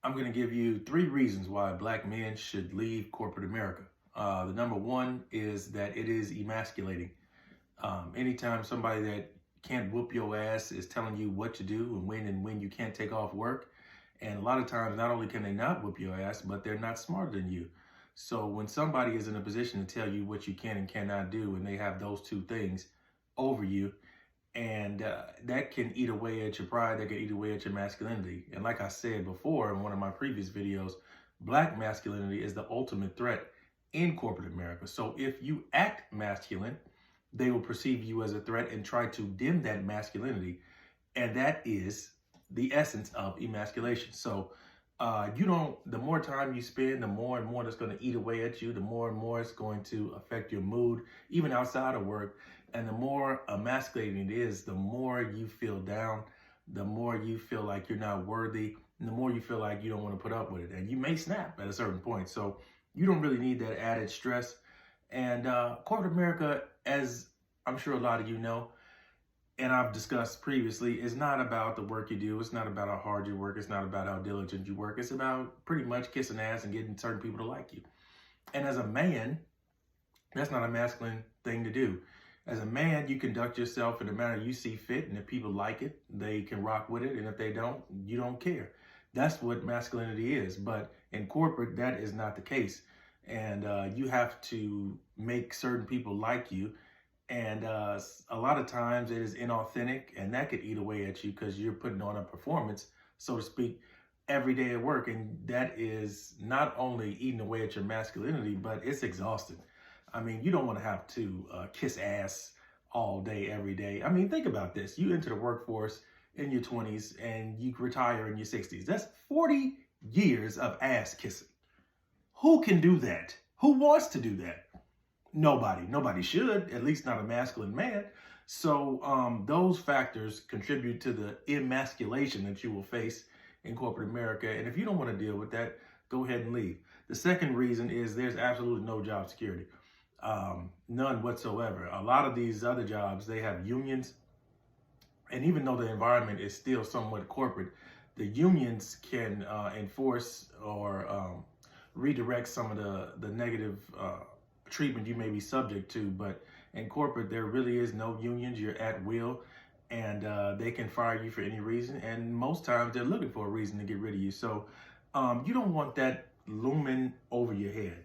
I'm going to give you 3 reasons why black men should leave corporate America. The number one is that it is emasculating. Anytime somebody that can't whoop your ass is telling you what to do and when you can't take off work, and a lot of times not only can they not whoop your ass, but they're not smarter than you. So when somebody is in a position to tell you what you can and cannot do, and they have those two things over you, and that can eat away at your pride, that can eat away at your masculinity. And like I said before in one of my previous videos, black masculinity is the ultimate threat in corporate America. So if you act masculine, they will perceive you as a threat and try to dim that masculinity. And that is the essence of emasculation. So the more time you spend, the more and more that's going to eat away at you, the more and more it's going to affect your mood, even outside of work. And the more emasculating it is, the more you feel down, the more you feel like you're not worthy, and the more you feel like you don't want to put up with it. And you may snap at a certain point. So you don't really need that added stress. And corporate America, as I'm sure a lot of you know, and I've discussed previously, is not about the work you do. It's not about how hard you work. It's not about how diligent you work. It's about pretty much kissing ass and getting certain people to like you. And as a man, that's not a masculine thing to do. As a man, you conduct yourself in the manner you see fit, and if people like it, they can rock with it, and if they don't, you don't care. That's what masculinity is. But in corporate, that is not the case. And you have to make certain people like you. And a lot of times it is inauthentic, and that could eat away at you because you're putting on a performance, so to speak, every day at work. And that is not only eating away at your masculinity, but it's exhausting. I mean, you don't want to have to kiss ass all day, every day. I mean, think about this. You enter the workforce in your 20s and you retire in your 60s. That's 40 years of ass kissing. Who can do that? Who wants to do that? Nobody should, at least not a masculine man. So those factors contribute to the emasculation that you will face in corporate America. And if you don't want to deal with that, go ahead and leave. The second reason is there's absolutely no job security, none whatsoever. A lot of these other jobs, they have unions. And even though the environment is still somewhat corporate, the unions can enforce or redirect some of the negative treatment you may be subject to. But in corporate, there really is no unions. You're at will, and they can fire you for any reason. And most times they're looking for a reason to get rid of you. So you don't want that looming over your head.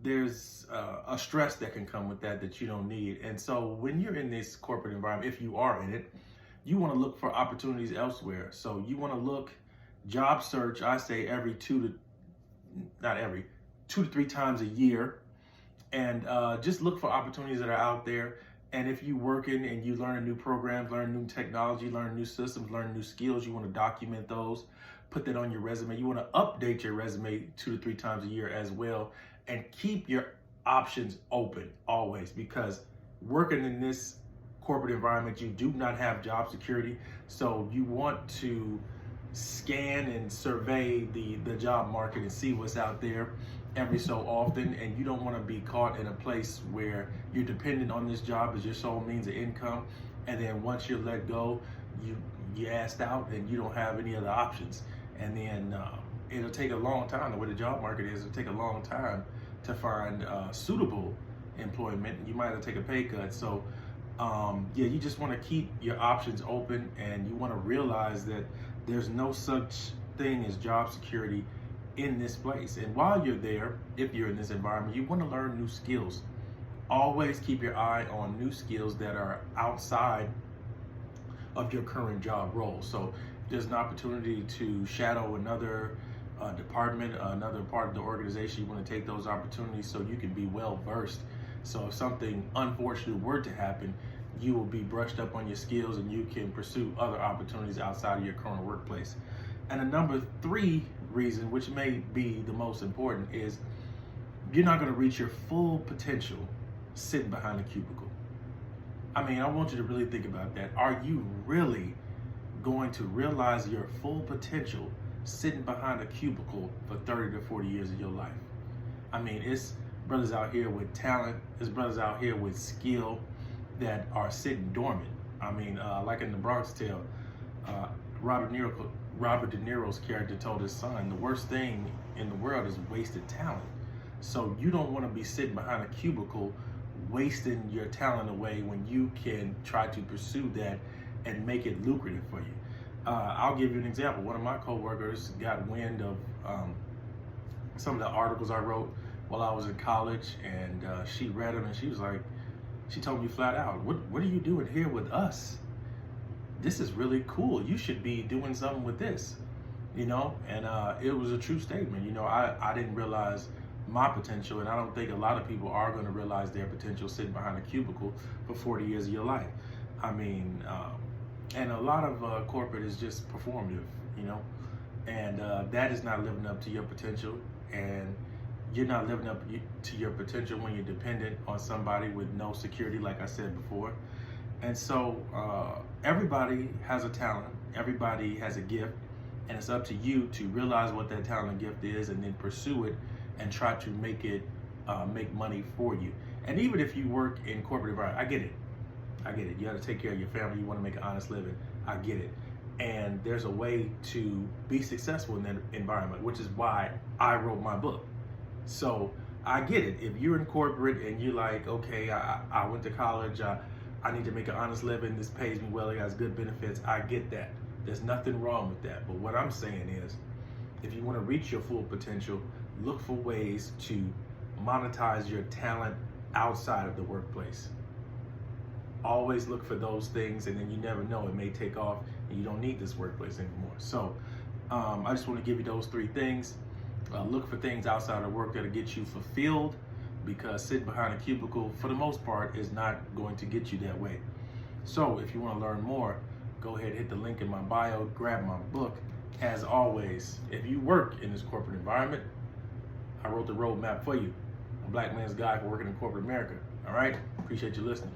There's a stress that can come with that you don't need. And so when you're in this corporate environment, if you are in it, you want to look for opportunities elsewhere. So you want to look, job search, I say two to three times a year, and just look for opportunities that are out there. And if you working and you learn new programs, learn new technology, learn new systems, learn new skills, you want to document those, put that on your resume. You want to update your resume 2 to 3 times a year as well, and keep your options open always, because working in this corporate environment, you do not have job security. So you want to scan and survey the job market and see what's out there every so often. And you don't want to be caught in a place where you're dependent on this job as your sole means of income, and then once you're let go, you asked out and you don't have any other options. And then it'll take a long time. The way the job market is, it'll take a long time to find suitable employment. You might have to take a pay cut. So you just want to keep your options open, and you want to realize that there's no such thing as job security in this place. And while you're there, if you're in this environment, you want to learn new skills. Always keep your eye on new skills that are outside of your current job role. So if there's an opportunity to shadow another department, another part of the organization, you want to take those opportunities so you can be well versed. So if something unfortunate were to happen, you will be brushed up on your skills and you can pursue other opportunities outside of your current workplace. And the number 3 reason, which may be the most important, is you're not going to reach your full potential sitting behind a cubicle. I mean, I want you to really think about that. Are you really going to realize your full potential sitting behind a cubicle for 30 to 40 years of your life? I mean, it's brothers out here with talent, it's brothers out here with skill that are sitting dormant. I mean, like in the Bronx Tale, Robert De Niro's character told his son, the worst thing in the world is wasted talent. So you don't want to be sitting behind a cubicle wasting your talent away when you can try to pursue that and make it lucrative for you. I'll give you an example. One of my coworkers got wind of some of the articles I wrote while I was in college, and she read them, and she told me flat out, what are you doing here with us? This is really cool. You should be doing something with this, you know? And it was a true statement. You know, I didn't realize my potential, and I don't think a lot of people are going to realize their potential sitting behind a cubicle for 40 years of your life. I mean, and a lot of corporate is just performative, you know? And that is not living up to your potential, and you're not living up to your potential when you're dependent on somebody with no security, like I said before. And so everybody has a talent, everybody has a gift, and it's up to you to realize what that talent and gift is and then pursue it and try to make it make money for you. And even if you work in corporate environment, I get it. You got to take care of your family, you want to make an honest living, I get it. And there's a way to be successful in that environment, which is why I wrote my book. So I get it. If you're in corporate and you're like, okay, I went to college, I need to make an honest living, this pays me well, it has good benefits, I get that. There's nothing wrong with that. But what I'm saying is, if you want to reach your full potential, look for ways to monetize your talent outside of the workplace. Always look for those things, and then you never know, it may take off and you don't need this workplace anymore. So I just want to give you those 3 things. Look for things outside of work that'll get you fulfilled, because sitting behind a cubicle, for the most part, is not going to get you that way. So if you want to learn more, go ahead, hit the link in my bio, grab my book. As always, if you work in this corporate environment, I wrote the roadmap for you. A black man's guide for working in corporate America. All right? Appreciate you listening.